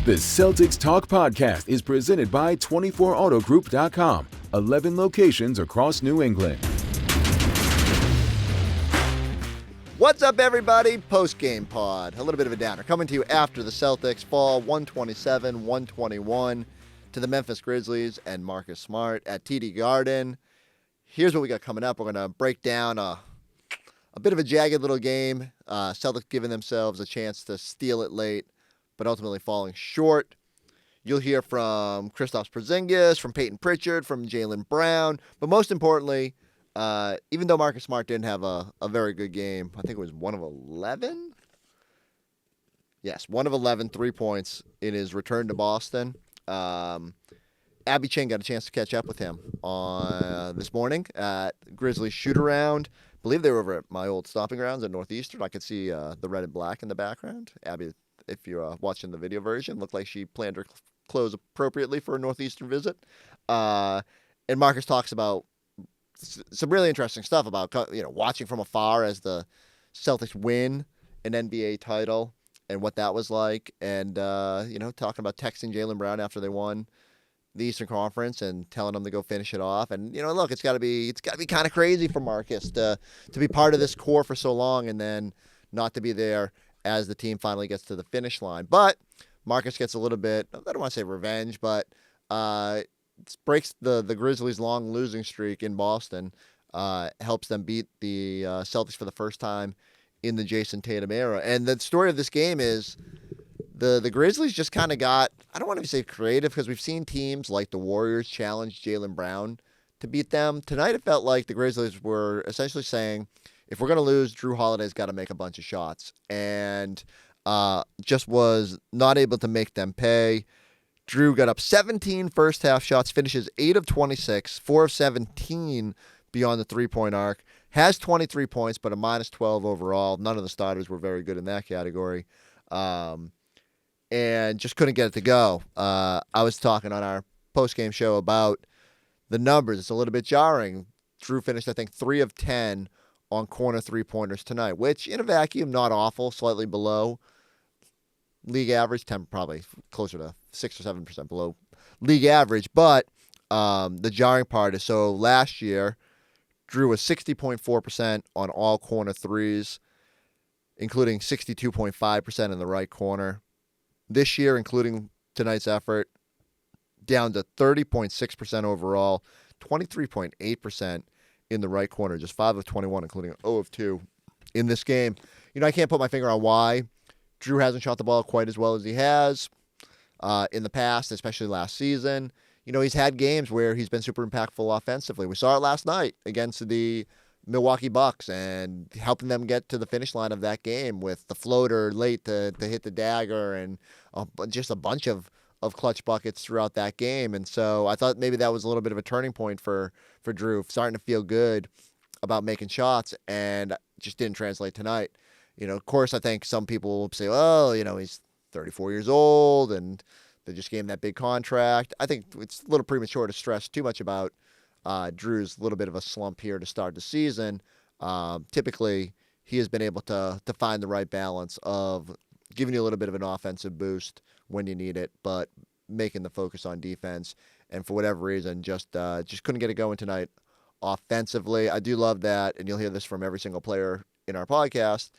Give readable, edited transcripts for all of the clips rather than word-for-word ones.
The Celtics Talk podcast is presented by 24autogroup.com, 11 locations across New England. What's up, everybody? Post-game pod. A little bit of a downer. Coming to you after the Celtics fall 127-121 to the Memphis Grizzlies and Marcus Smart at TD Garden. Here's what we got coming up. We're going to break down a bit of a jagged little game. Celtics giving themselves a chance to steal it late, but ultimately falling short. You'll hear from Kristaps Porzingis, from Payton Pritchard, from Jaylen Brown. But most importantly, even though Marcus Smart didn't have a very good game, I think it was 1 of 11? Yes, 1 of 11, 3 points in his return to Boston. Abby Chang got a chance to catch up with him on this morning at Grizzlies shoot-around. I believe they were over at my old stomping grounds at Northeastern. I could see the red and black in the background. Abby, if you're watching the video version, looked like she planned her clothes appropriately for a Northeastern visit. And Marcus talks about some really interesting stuff about watching from afar as the Celtics win an NBA title and what that was like, and talking about texting Jaylen Brown after they won the Eastern Conference and telling him to go finish it off. And look, it's got to be kind of crazy for Marcus to be part of this core for so long and then not to be there as the team finally gets to the finish line. But Marcus gets a little bit, I don't want to say revenge, but breaks the Grizzlies' long losing streak in Boston, helps them beat the Celtics for the first time in the Jason Tatum era. And the story of this game is the Grizzlies just kind of got, I don't want to say creative, because we've seen teams like the Warriors challenge Jaylen Brown to beat them. Tonight it felt like the Grizzlies were essentially saying, if we're going to lose, Jrue Holiday's got to make a bunch of shots. And just was not able to make them pay. Jrue got up 17 first-half shots, finishes 8 of 26, 4 of 17 beyond the three-point arc. Has 23 points, but a minus 12 overall. None of the starters were very good in that category. And just couldn't get it to go. I was talking on our post-game show about the numbers. It's a little bit jarring. Jrue finished, I think, 3 of 10 on corner three-pointers tonight, which in a vacuum, not awful, slightly below league average, 10, probably closer to 6 or 7% below league average. But the jarring part is, so last year, Jrue was 60.4% on all corner threes, including 62.5% in the right corner. This year, including tonight's effort, down to 30.6% overall, 23.8% in the right corner, just 5 of 21, including 0 of 2 in this game. I can't put my finger on why Jrue hasn't shot the ball quite as well as he has in the past, especially last season. He's had games where he's been super impactful offensively. We saw it last night against the Milwaukee Bucks and helping them get to the finish line of that game with the floater late to hit the dagger and just a bunch of clutch buckets throughout that game. And so I thought maybe that was a little bit of a turning point for Jrue, starting to feel good about making shots, and just didn't translate tonight. Of course, I think some people will say, oh, he's 34 years old and they just gave him that big contract. I think it's a little premature to stress too much about Jrue's little bit of a slump here to start the season. Typically, he has been able to find the right balance of giving you a little bit of an offensive boost when you need it, but making the focus on defense. And for whatever reason, just couldn't get it going tonight offensively. I do love that, and you'll hear this from every single player in our podcast,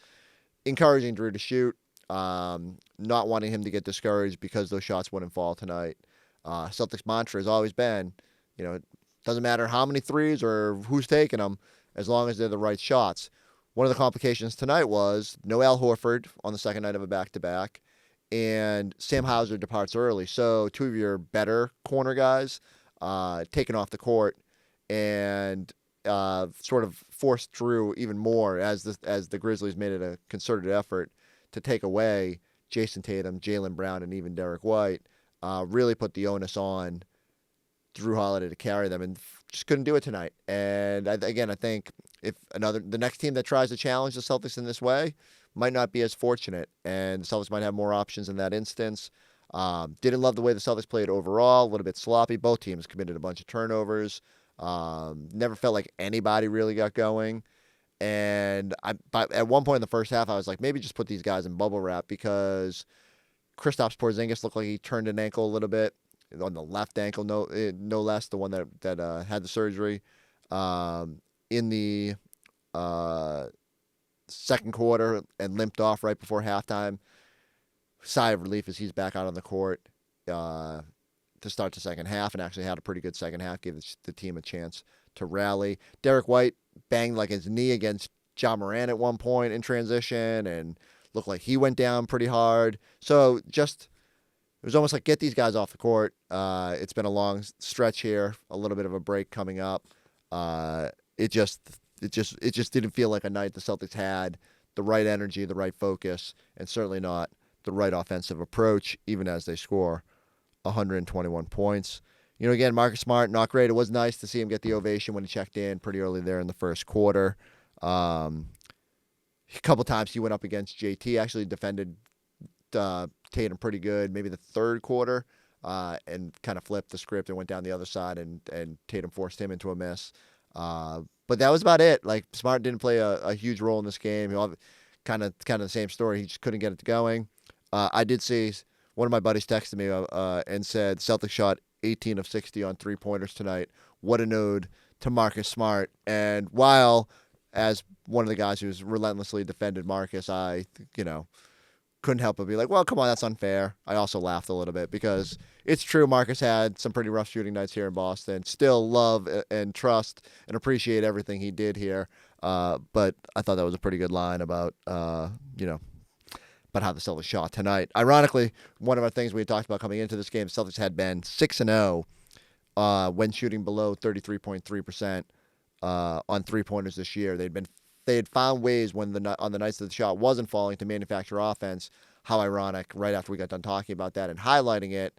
encouraging Jrue to shoot, not wanting him to get discouraged because those shots wouldn't fall tonight. Celtics mantra has always been, it doesn't matter how many threes or who's taking them, as long as they're the right shots. One of the complications tonight was no Al Horford on the second night of a back-to-back, and Sam Hauser departs early. So 2 of your better corner guys taken off the court and sort of forced Jrue even more as the Grizzlies made it a concerted effort to take away Jason Tatum, Jaylen Brown, and even Derek White. Really put the onus on Jrue Holiday to carry them, and just couldn't do it tonight. And I think if the next team that tries to challenge the Celtics in this way might not be as fortunate, and the Celtics might have more options in that instance. Didn't love the way the Celtics played overall, a little bit sloppy. Both teams committed a bunch of turnovers. Never felt like anybody really got going. And at one point in the first half, I was like, maybe just put these guys in bubble wrap, because Kristaps Porzingis looked like he turned an ankle a little bit on the left ankle, no less, the one that had the surgery in the second quarter and limped off right before halftime. Sigh of relief as he's back out on the court to start the second half, and actually had a pretty good second half, gave the team a chance to rally. Derek White banged like his knee against Morant at one point in transition and looked like he went down pretty hard. So it was almost like, get these guys off the court. It's been a long stretch here, a little bit of a break coming up. It just didn't feel like a night the Celtics had the right energy, the right focus, and certainly not the right offensive approach, even as they score 121 points. Again, Marcus Smart, not great. It was nice to see him get the ovation when he checked in pretty early there in the first quarter. A couple times he went up against JT, actually defended Tatum pretty good, maybe the third quarter, and kind of flipped the script and went down the other side, and Tatum forced him into a miss. But that was about it. Like, Smart didn't play a huge role in this game. Kind of the same story. He just couldn't get it going. I did see one of my buddies texted me and said Celtics shot 18 of 60 on three-pointers tonight. What an ode to Marcus Smart. And while, as one of the guys who's relentlessly defended Marcus, I, couldn't help but be like, well, come on, that's unfair. I also laughed a little bit because it's true Marcus had some pretty rough shooting nights here in Boston. Still love and trust and appreciate everything he did here. But I thought that was a pretty good line about, about how the Celtics shot tonight. Ironically, one of our things we had talked about coming into this game, the Celtics had been 6-0 when shooting below 33.3% on three-pointers this year. They had found ways on the nights that the shot wasn't falling to manufacture offense. How ironic, right after we got done talking about that and highlighting it,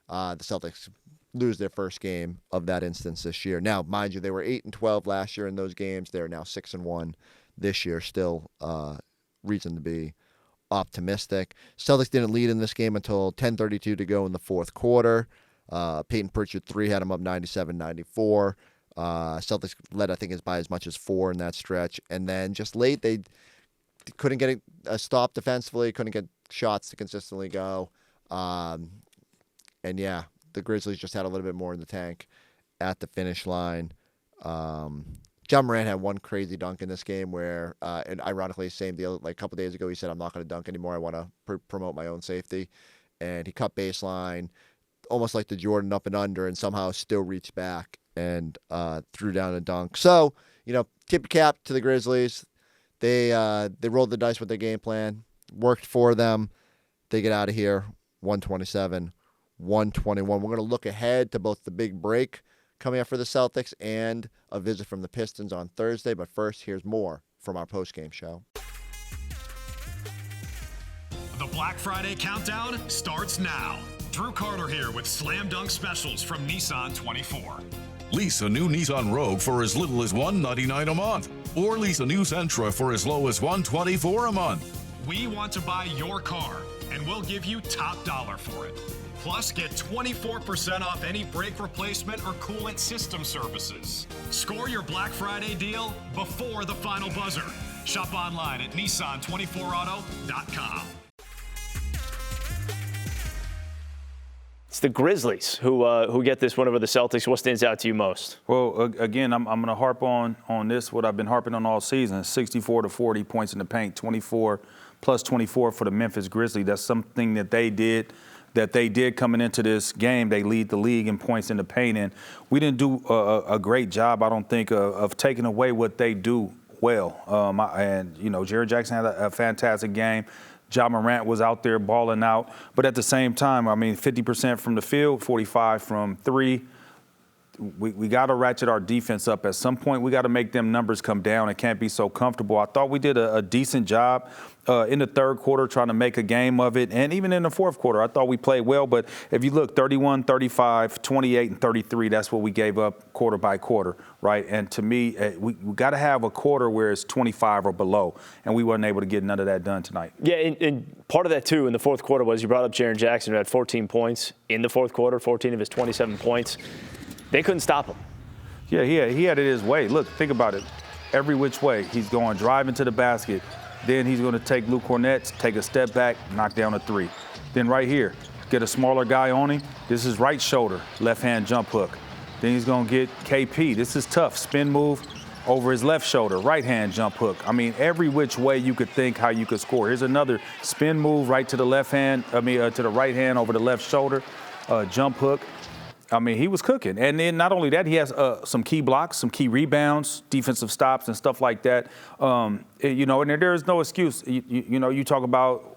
the Celtics lose their first game of that instance this year. Now, mind you, they were 8-12 last year in those games. They're now 6-1 this year. Still reason to be optimistic. Celtics didn't lead in this game until 10:32 to go in the fourth quarter. Payton Pritchard 3 had them up 97-94. Celtics led, I think, by as much as 4 in that stretch. And then just late, they couldn't get a stop defensively, couldn't get shots to consistently go. And yeah, the Grizzlies just had a little bit more in the tank at the finish line. Morant had one crazy dunk in this game where, and ironically, same deal, like a couple days ago, he said, I'm not going to dunk anymore. I want to promote my own safety. And he cut baseline, almost like the Jordan up and under, and somehow still reached back and threw down a dunk. So, tip cap to the Grizzlies. They rolled the dice with their game plan, worked for them. They get out of here 127-121. We're going to look ahead to both the big break coming up for the Celtics and a visit from the Pistons on Thursday. But first, here's more from our postgame show. The Black Friday countdown starts now. Drew Carter here with Slam Dunk Specials from Nissan 24. Lease a new Nissan Rogue for as little as $199 a month, or lease a new Sentra for as low as $124 a month. We want to buy your car, and we'll give you top dollar for it. Plus, get 24% off any brake replacement or coolant system services. Score your Black Friday deal before the final buzzer. Shop online at Nissan24auto.com. It's the Grizzlies who get this one over the Celtics. What stands out to you most? Well, again, I'm going to harp on this, what I've been harping on all season, 64-40 points in the paint, 24 plus 24 for the Memphis Grizzlies. That's something that they did coming into this game. They lead the league in points in the paint, and we didn't do a great job, I don't think, of taking away what they do well. Jaren Jackson had a fantastic game. Morant was out there balling out. But at the same time, 50% from the field, 45 from three. We got to ratchet our defense up. At some point, we got to make them numbers come down. It can't be so comfortable. I thought we did a decent job in the third quarter trying to make a game of it. And even in the fourth quarter, I thought we played well. But if you look, 31, 35, 28, and 33, that's what we gave up quarter by quarter, right? And to me, we got to have a quarter where it's 25 or below. And we weren't able to get none of that done tonight. Yeah, and part of that, too, in the fourth quarter was you brought up Jaren Jackson, who had 14 points in the fourth quarter, 14 of his 27 points. They couldn't stop him. Yeah, he had it his way. Look, think about it. Every which way. He's driving to the basket. Then he's going to take Luke Cornett, take a step back, knock down a three. Then right here, get a smaller guy on him. This is right shoulder, left-hand jump hook. Then he's going to get KP. This is tough. Spin move over his left shoulder, right-hand jump hook. I mean, every which way you could think how you could score. Here's another spin move right to the left hand, to the right hand over the left shoulder, jump hook. I mean, he was cooking. And then not only that, he has some key blocks, some key rebounds, defensive stops and stuff like that. And there is no excuse. You talk about,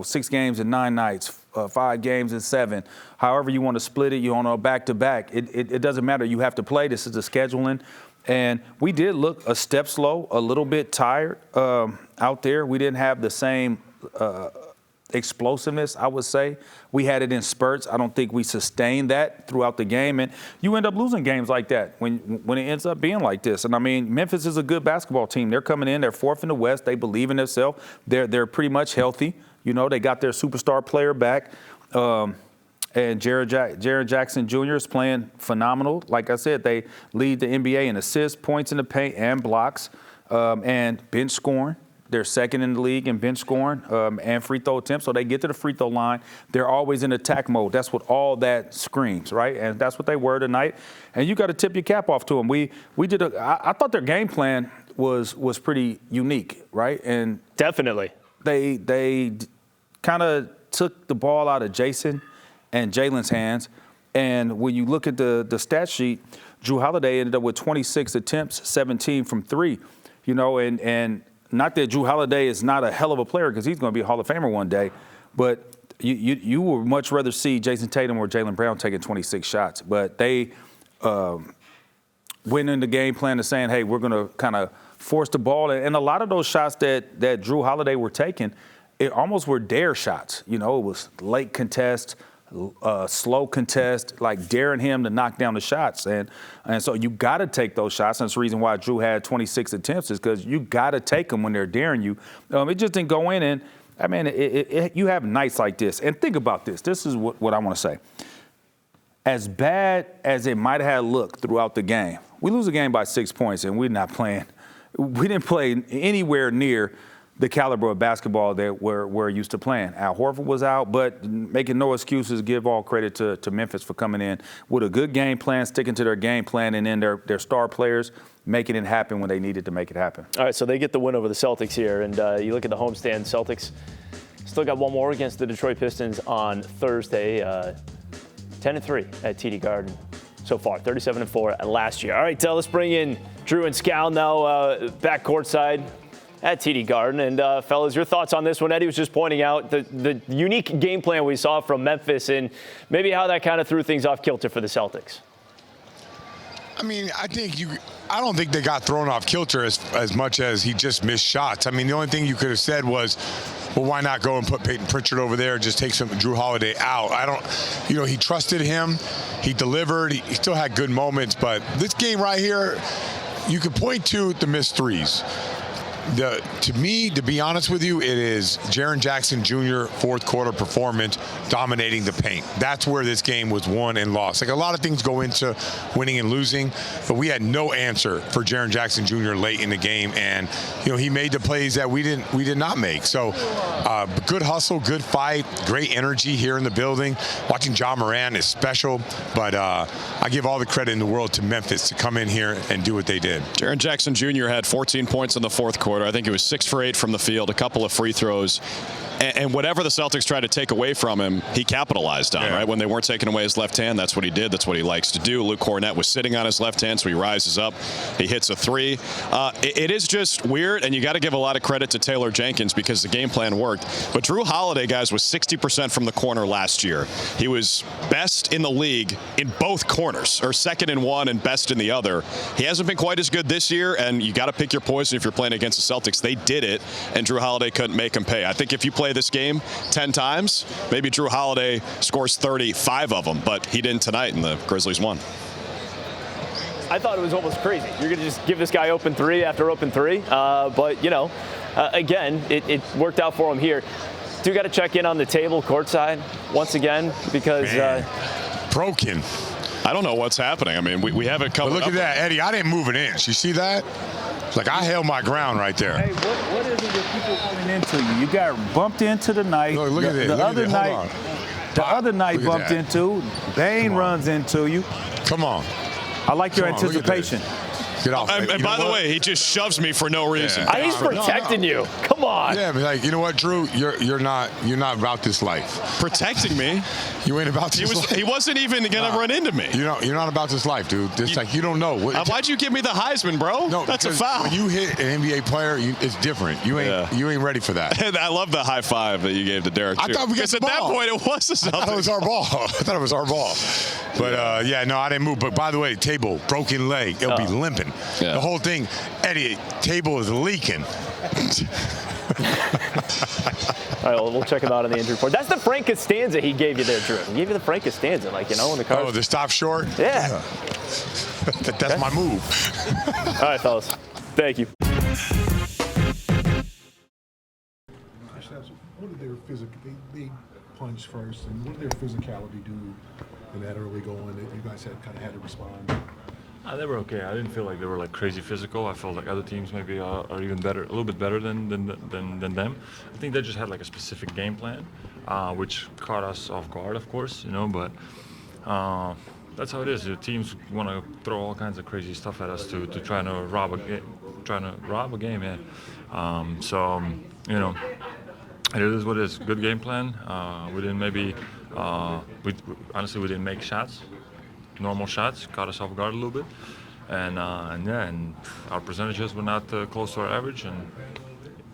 6 games in 9 nights, 5 games in 7. However you want to split it, you want to back-to-back. It doesn't matter. You have to play. This is the scheduling. And we did look a step slow, a little bit tired out there. We didn't have the same explosiveness, I would say. We had it in spurts. I don't think we sustained that throughout the game. And you end up losing games like that when it ends up being like this. And, I mean, Memphis is a good basketball team. They're coming in. They're 4th in the West. They believe in themselves. They're pretty much healthy. They got their superstar player back. And Jaren Jackson Jr. is playing phenomenal. Like I said, they lead the NBA in assists, points in the paint, and blocks, and bench scoring. They're 2nd in the league in bench scoring and free throw attempts. So they get to the free throw line. They're always in attack mode. That's what all that screams, right? And that's what they were tonight. And you got to tip your cap off to them. I thought their game plan was pretty unique, right? And definitely they kind of took the ball out of Jason and Jaylen's hands. And when you look at the stat sheet, Jrue Holiday ended up with 26 attempts, 17 from 3, and not that Jrue Holiday is not a hell of a player because he's going to be a Hall of Famer one day, but you would much rather see Jason Tatum or Jaylen Brown taking 26 shots. But they went in the game plan of saying, hey, we're going to kind of force the ball. And a lot of those shots that Jrue Holiday were taking, it almost were dare shots. It was late contest, slow contest, like daring him to knock down the shots. And so you got to take those shots. And that's the reason why Jrue had 26 attempts is because you got to take them when they're daring you. It just didn't go in. And, I mean, you have nights like this. And think about this. This is what I want to say. As bad as it might have looked throughout the game, we lose a game by 6 points, and we're not playing. We didn't play anywhere near the caliber of basketball that we're used to playing. Al Horford was out, but making no excuses, give all credit to Memphis for coming in with a good game plan, sticking to their game plan, and then their star players making it happen when they needed to make it happen. All right, so they get the win over the Celtics here, and you look at the homestand, Celtics still got one more against the Detroit Pistons on Thursday, 10-3 at TD Garden so far, 37-4 last year. All right, let's bring in Drew and Scal now back courtside at TD Garden. And, fellas, your thoughts on this one? Eddie was just pointing out the unique game plan we saw from Memphis and maybe how that kind of threw things off kilter for the Celtics. I mean, I don't think they got thrown off kilter as much as he just missed shots. I mean, the only thing you could have said was, well, why not go and put Payton Pritchard over there and just take some Jrue Holiday out? He trusted him. He delivered. He still had good moments. But this game right here, you could point to the missed threes. To me, to be honest with you, it is Jaren Jackson Jr. fourth quarter performance dominating the paint. That's where this game was won and lost. Like, a lot of things go into winning and losing, but we had no answer for Jaren Jackson Jr. late in the game, and he made the plays that we did not make. So good hustle, good fight, great energy here in the building. Watching John Morant is special, but I give all the credit in the world to Memphis to come in here and do what they did. Jaren Jackson Jr. had 14 points in the fourth quarter. I think it was 6 for 8 from the field, a couple of free throws. And whatever the Celtics tried to take away from him, he capitalized on, right? When they weren't taking away his left hand, that's what he did. That's what he likes to do. Luke Cornett was sitting on his left hand, so he rises up. He hits a 3. It is just weird, and you got to give a lot of credit to Taylor Jenkins because the game plan worked. But Jrue Holiday, guys, was 60% from the corner last year. He was best in the league in both corners, or second in one and best in the other. He hasn't been quite as good this year, and you got to pick your poison if you're playing against the Celtics. They did it, and Jrue Holiday couldn't make him pay. I think if you play this game 10 times, maybe Jrue Holiday scores 35 of them, but he didn't tonight, and the Grizzlies won. I thought it was almost crazy. You're going to just give this guy open 3 after open 3. But, again, it worked out for him here. Do got to check in on the table courtside once again because broken. I don't know what's happening. I mean, we have it coming. But look at that, Eddie. I didn't move it in. You see that? Like, I held my ground right there. Hey, what is it with people running into you? You got bumped into tonight. Look at this. The other night bumped into. Dane runs into you. Come on. I like your anticipation. Get off. And by the way, he just shoves me for no reason. Yeah. He's protecting you. Come on. Yeah, but like, you know what, Drew? You're not about this life. Protecting me? You ain't about this life. He wasn't even gonna run into me. You're not about this life, dude. It's like you don't know. Why'd you give me the Heisman, bro? No, that's a foul. When you hit an NBA player, it's different. You ain't ready for that. And I love the high five that you gave to Derek. I thought we got the ball. Because at that point, it was the Celtics. I thought it was our ball. But I didn't move. But by the way, table broken leg. It'll be limping. Yeah. The whole thing, Eddie. Table is leaking. All right, well, we'll check him out on the injury report. That's the Frank Costanza he gave you there, Drew. He gave you the Frank Costanza, in the car. Oh, the stop short? Yeah. That's my move. All right, fellas. Thank you. What did their they punch first, and what did their physicality do in that early going that you guys kind of had to respond? They were okay. I didn't feel like they were like crazy physical. I felt like other teams maybe are even better, a little bit better than them. I think they just had like a specific game plan, which caught us off guard, of course, but that's how it is. The teams want to throw all kinds of crazy stuff at us to try to rob a game. Yeah. It is what it is. Good game plan. We didn't honestly we didn't make shots. Normal shots, caught us off guard a little bit, and our percentages were not close to our average, and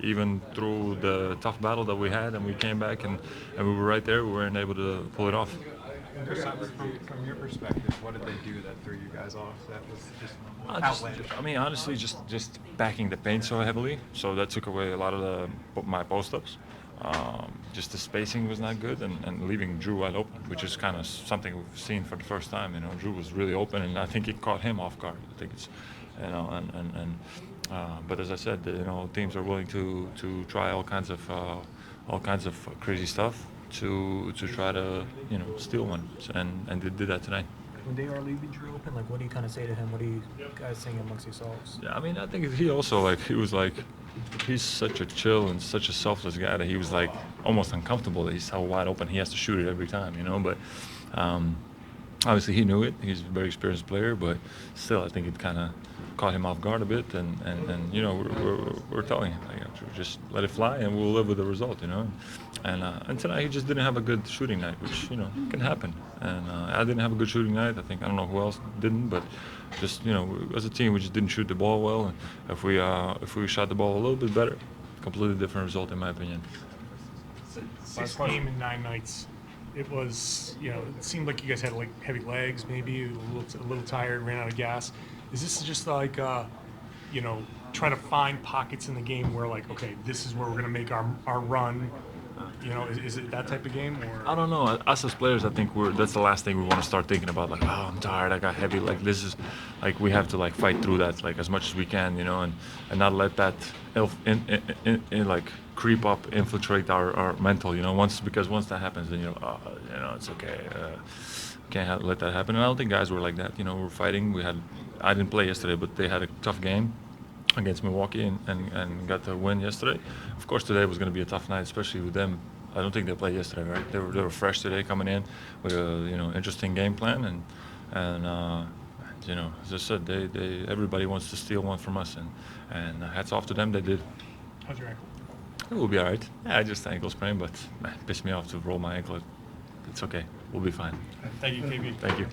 even through the tough battle that we had, and we came back and we were right there, we weren't able to pull it off. From your perspective, what did they do that threw you guys off? That was just outlandish. Honestly, just backing the paint so heavily, so that took away a lot of my post-ups. Just the spacing was not good, and leaving Jrue wide open, which is kind of something we've seen for the first time. Jrue was really open, and I think it caught him off guard. I think it's, but as I said, teams are willing to try all kinds of crazy stuff to try to steal one, and they did that tonight. When they are leaving Jrue open, what do you kind of say to him? What are you guys saying amongst yourselves? Yeah, I think he also he's such a chill and such a selfless guy that he was almost uncomfortable that he's so wide open. He has to shoot it every time, But obviously he knew it. He's a very experienced player, but still, I think it kind of caught him off guard a bit. And we're telling him just let it fly, and we'll live with the result, And tonight he just didn't have a good shooting night, which can happen. And I didn't have a good shooting night. I don't know who else didn't, but just as a team we just didn't shoot the ball well. And if we shot the ball a little bit better, completely different result in my opinion. Six game in 9 nights. It was it seemed like you guys had heavy legs, maybe a little tired, ran out of gas. Is this just trying to find pockets in the game where okay, this is where we're going to make our run? Is it that type of game? Or? I don't know. Us as players, I think that's the last thing we want to start thinking about. I'm tired. I got heavy. This is we have to fight through that as much as we can, and not let that creep up, infiltrate our mental, Once that happens, then it's okay. Can't let that happen. And I don't think guys were like that. We're fighting. I didn't play yesterday, but they had a tough game against Milwaukee and got the win yesterday. Of course, today was going to be a tough night, especially with them. I don't think they played yesterday, right? They were fresh today, coming in with a interesting game plan, and as I said, everybody wants to steal one from us, and hats off to them. They did. How's your ankle? It will be all right. Yeah, just ankle sprain, but it pissed me off to roll my ankle. It's okay. We'll be fine. Thank you, KB. Thank you.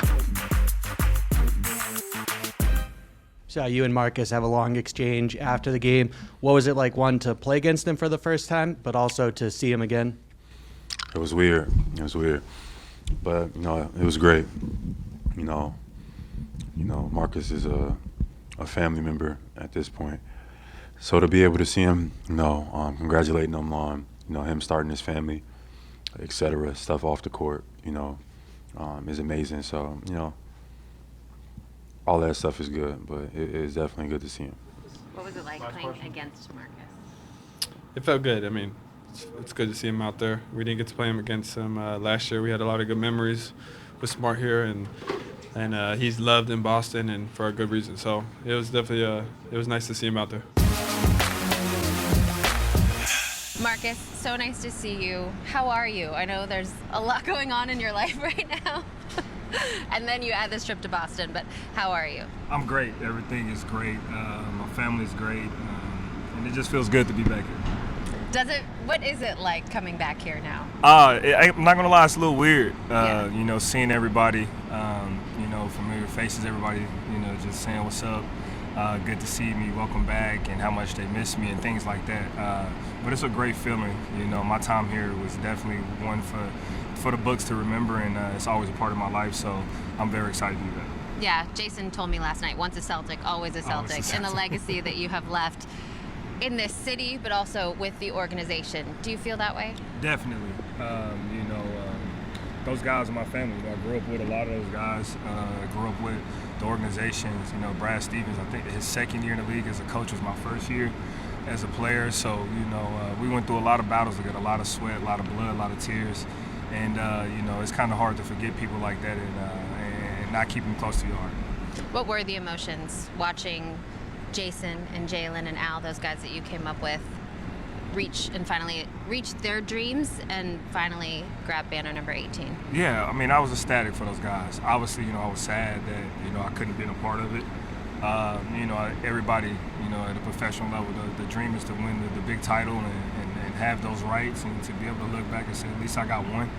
So you and Marcus have a long exchange after the game. What was it like, one, to play against him for the first time, but also to see him again? It was weird. But, it was great. Marcus is a family member at this point. So to be able to see him, congratulating him on, him starting his family, et cetera, stuff off the court, is amazing. So, all that stuff is good, but it is definitely good to see him. What was it like playing against Marcus? It felt good. It's good to see him out there. We didn't get to play him against him last year. We had a lot of good memories with Smart here, and and he's loved in Boston and for a good reason. So it was definitely it was nice to see him out there. Marcus, so nice to see you. How are you? I know there's a lot going on in your life right now. And then you add this trip to Boston, but how are you? I'm great. Everything is great. My family's great. And it just feels good to be back here. What is it like coming back here now? I'm not going to lie, it's a little weird. You know, seeing everybody, you know, familiar faces, everybody, you know, just saying what's up. Good to see me, welcome back, and how much they miss me and things like that. But it's a great feeling. You know, my time here was definitely one for the books to remember, and it's always a part of my life, so I'm very excited to do that. Yeah, Jason told me last night, once a Celtic, always a Celtic, and the legacy that you have left in this city, but also with the organization. Do you feel that way? Definitely. You know, those guys are my family. You know, I grew up with a lot of those guys. I grew up with the organizations. You know, Brad Stevens, I think his second year in the league as a coach was my first year as a player. So, you know, we went through a lot of battles together, a lot of sweat, a lot of blood, a lot of tears. And, you know, it's kind of hard to forget people like that and not keep them close to your heart. What were the emotions watching Jason and Jaylen and Al, those guys that you came up with, finally reach their dreams and finally grab banner number 18? Yeah, I mean, I was ecstatic for those guys. Obviously, you know, I was sad that, you know, I couldn't have been a part of it. You know, everybody, you know, at a professional level, the dream is to win the big title and have those rights and to be able to look back and say, at least I got one.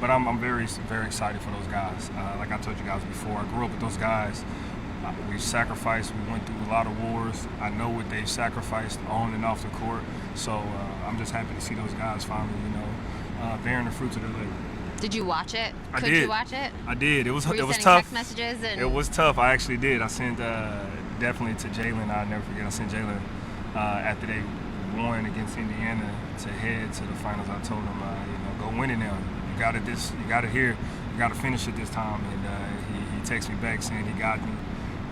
But I'm very, very excited for those guys. Like I told you guys before, I grew up with those guys. We sacrificed, we went through a lot of wars. I know what they've sacrificed on and off the court. So I'm just happy to see those guys finally, you know, bearing the fruits of their labor. Did you watch it? I Could did. you watch it? I did. It was Were you tough. text messages and... It was tough. I actually did. I sent definitely to Jaylen. I'll never forget. I sent Jaylen after they won against Indiana to head to the finals. I told him, you know, go win it now. You got it. You got it here. You got to finish it this time. And he texted me back saying he got me,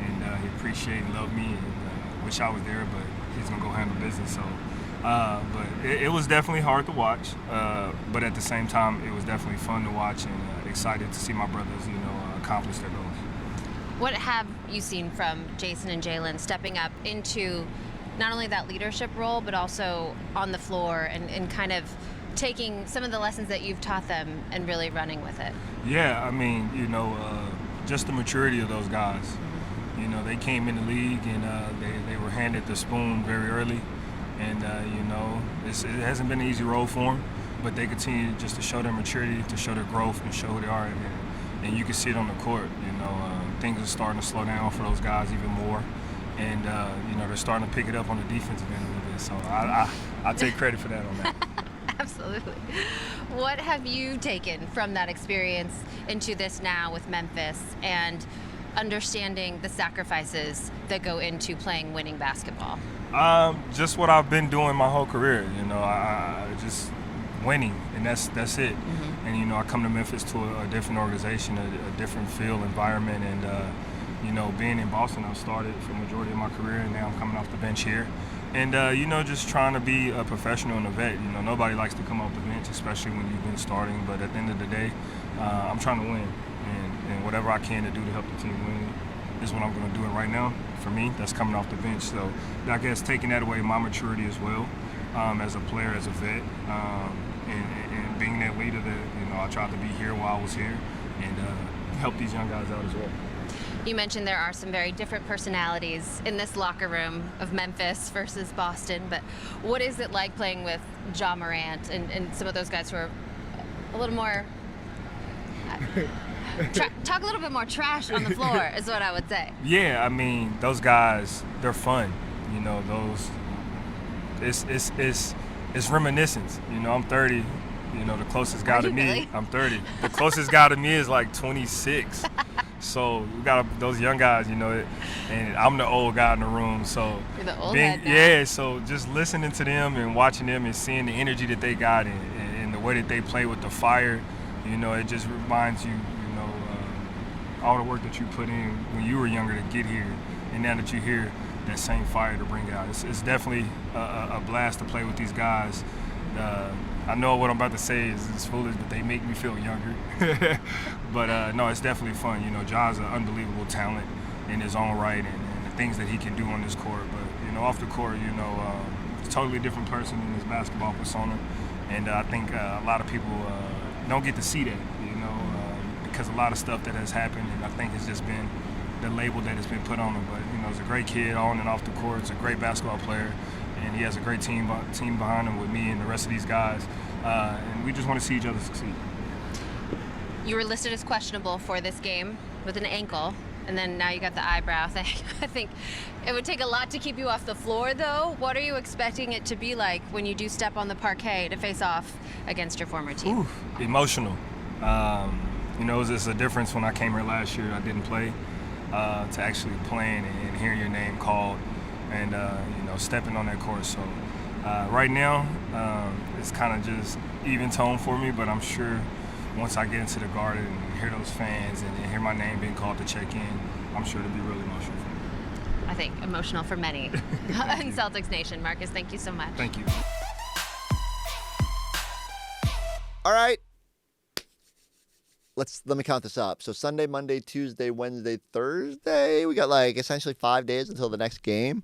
and he appreciated and loved me. And wish I was there, but he's gonna go handle business. So. But it was definitely hard to watch, but at the same time, it was definitely fun to watch and excited to see my brothers, you know, accomplish their goals. What have you seen from Jason and Jaylen stepping up into not only that leadership role, but also on the floor and kind of taking some of the lessons that you've taught them and really running with it? Yeah, I mean, you know, just the maturity of those guys. You know, they came in the league and they were handed the spoon very early. And, you know, it hasn't been an easy road for them, but they continue just to show their maturity, to show their growth, and show who they are. And you can see it on the court. You know, things are starting to slow down for those guys even more. And, you know, they're starting to pick it up on the defensive end a little bit. So I take credit for that on that. Absolutely. What have you taken from that experience into this now with Memphis and understanding the sacrifices that go into playing winning basketball? Just what I've been doing my whole career, you know, I just winning, and that's it. Mm-hmm. And, you know, I come to Memphis to a different organization, a different field, environment, and, you know, being in Boston, I've started for the majority of my career, and now I'm coming off the bench here. And, you know, just trying to be a professional and a vet. You know, nobody likes to come off the bench, especially when you've been starting, but at the end of the day, I'm trying to win, and whatever I can to do to help the team win is what I'm going to do. It right now, for me, that's coming off the bench. So I guess taking that away, my maturity as well, as a player, as a vet, and being that leader that, you know, I tried to be here while I was here and help these young guys out as well. You mentioned there are some very different personalities in this locker room of Memphis versus Boston, but what is it like playing with Ja Morant and some of those guys who are a little more... talk a little bit more trash on the floor is what I would say. Yeah, I mean, those guys, they're fun. You know, it's reminiscence. You know, I'm 30. You know, the closest guy to me, really? I'm 30. The closest guy to me is like 26. So we got those young guys, you know, and I'm the old guy in the room. So you're the old head guy. Yeah, so just listening to them and watching them and seeing the energy that they got and the way that they play with the fire, you know, it just reminds you, all the work that you put in when you were younger to get here, and now that you're here, that same fire to bring out. It's definitely a blast to play with these guys, I know what I'm about to say is foolish, but they make me feel younger. But no, it's definitely fun. You know, Ja's an unbelievable talent in his own right, and the things that he can do on this court. But, you know, off the court, you know, he's a totally different person in his basketball persona. And I think a lot of people don't get to see that, you know, because a lot of stuff that has happened, and I think it's just been the label that has been put on him. But, you know, he's a great kid on and off the court. He's a great basketball player. And he has a great team behind him with me and the rest of these guys. And we just want to see each other succeed. You were listed as questionable for this game with an ankle, and then now you got the eyebrow thing. I think it would take a lot to keep you off the floor, though. What are you expecting it to be like when you do step on the parquet to face off against your former team? Emotional. You know, it's a difference when I came here last year. I didn't play, to actually playing and hearing your name called. And, you know, stepping on that court. So right now, it's kind of just even tone for me, but I'm sure once I get into the Garden and hear those fans and hear my name being called to check in, I'm sure it'll be really emotional for me. I think emotional for many in Celtics Nation. Marcus, thank you so much. Thank you. All right. Let me count this up. So Sunday, Monday, Tuesday, Wednesday, Thursday. We got like essentially 5 days until the next game.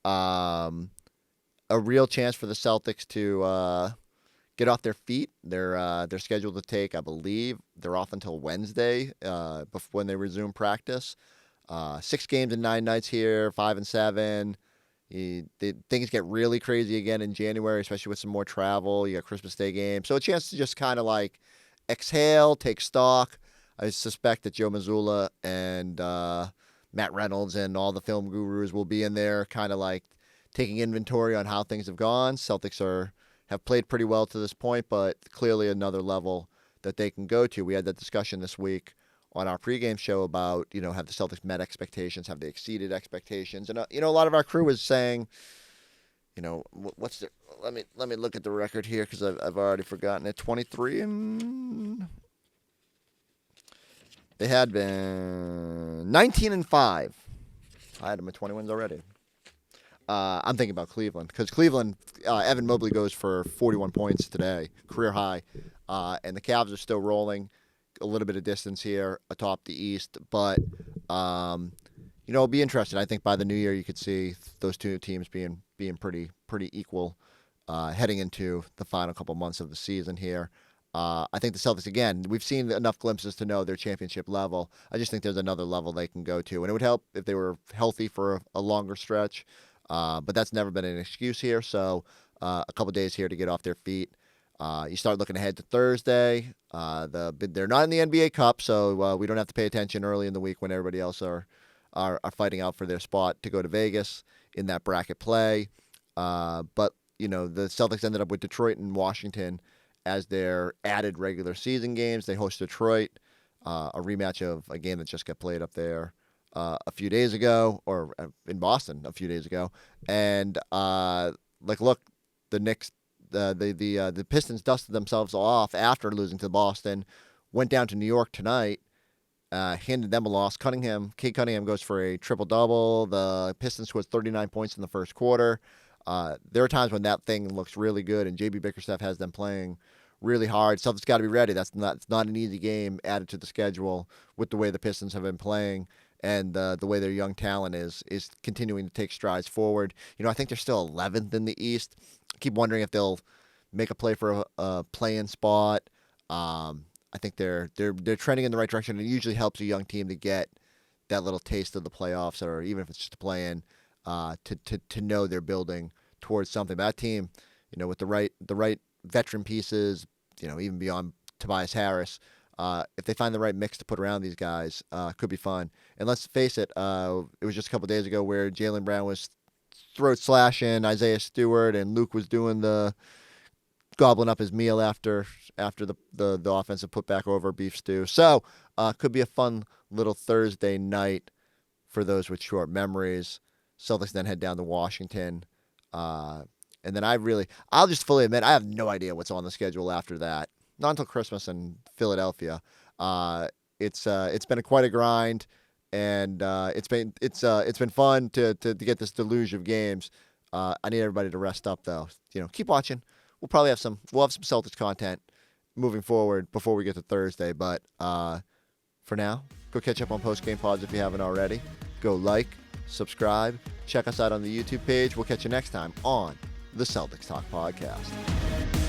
A real chance for the Celtics to get off their feet. They're scheduled to take, I believe, they're off until Wednesday when they resume practice. 6 games in 9 nights here, 5 and 7. Things get really crazy again in January, especially with some more travel. You got Christmas Day game. So a chance to just kind of like exhale, take stock. I suspect that Joe Mazzulla and Matt Reynolds and all the film gurus will be in there kind of like taking inventory on how things have gone. Celtics have played pretty well to this point, but clearly another level that they can go to. We had that discussion this week on our pregame show about, you know, have the Celtics met expectations? Have they exceeded expectations? And, you know, a lot of our crew was saying, you know, what's the, let me look at the record here because I've already forgotten it. 23 and they had been 19 and 5. I had them at 20 wins already. I'm thinking about Cleveland because Cleveland, Evan Mobley goes for 41 points today, career high, and the Cavs are still rolling a little bit of distance here atop the East, but you know, it'll be interesting. I think by the new year you could see those two teams being pretty equal heading into the final couple months of the season here. I think the Celtics, again, we've seen enough glimpses to know their championship level. I just think there's another level they can go to, and it would help if they were healthy for a longer stretch. But that's never been an excuse here. So a couple days here to get off their feet. You start looking ahead to Thursday. They're not in the NBA Cup, so we don't have to pay attention early in the week when everybody else are fighting out for their spot to go to Vegas in that bracket play. But you know, the Celtics ended up with Detroit and Washington as their added regular season games. They host Detroit, a rematch of a game that just got played up there a few days ago, or in Boston a few days ago. And look, the Knicks, the Pistons dusted themselves off after losing to Boston, went down to New York tonight, handed them a loss. Cade Cunningham goes for a triple-double. The Pistons scored 39 points in the first quarter. There are times when that thing looks really good, and J.B. Bickerstaff has them playing really hard. Celtics got to be ready. It's not an easy game added to the schedule with the way the Pistons have been playing and the way their young talent is continuing to take strides forward. You know, I think they're still 11th in the East. I keep wondering if they'll make a play for a play-in spot. I think they're trending in the right direction. It usually helps a young team to get that little taste of the playoffs, or even if it's just a play-in, to know they're building towards something. But that team, you know, with the right veteran pieces, you know, even beyond Tobias Harris, if they find the right mix to put around these guys, could be fun. And let's face it, it was just a couple days ago where Jaylen Brown was throat slashing Isaiah Stewart, and Luke was doing the gobbling up his meal after the offensive putback over beef stew. So could be a fun little Thursday night for those with short memories. Celtics then head down to Washington. And then I'll just fully admit, I have no idea what's on the schedule after that. Not until Christmas in Philadelphia. It's been quite a grind, and it's been fun to get this deluge of games. I need everybody to rest up, though. You know, keep watching. we'll probably have some Celtics content moving forward before we get to Thursday. But for now, go catch up on Post-Game Pods if you haven't already. Go like, subscribe, check us out on the YouTube page. We'll catch you next time on the Celtics Talk podcast.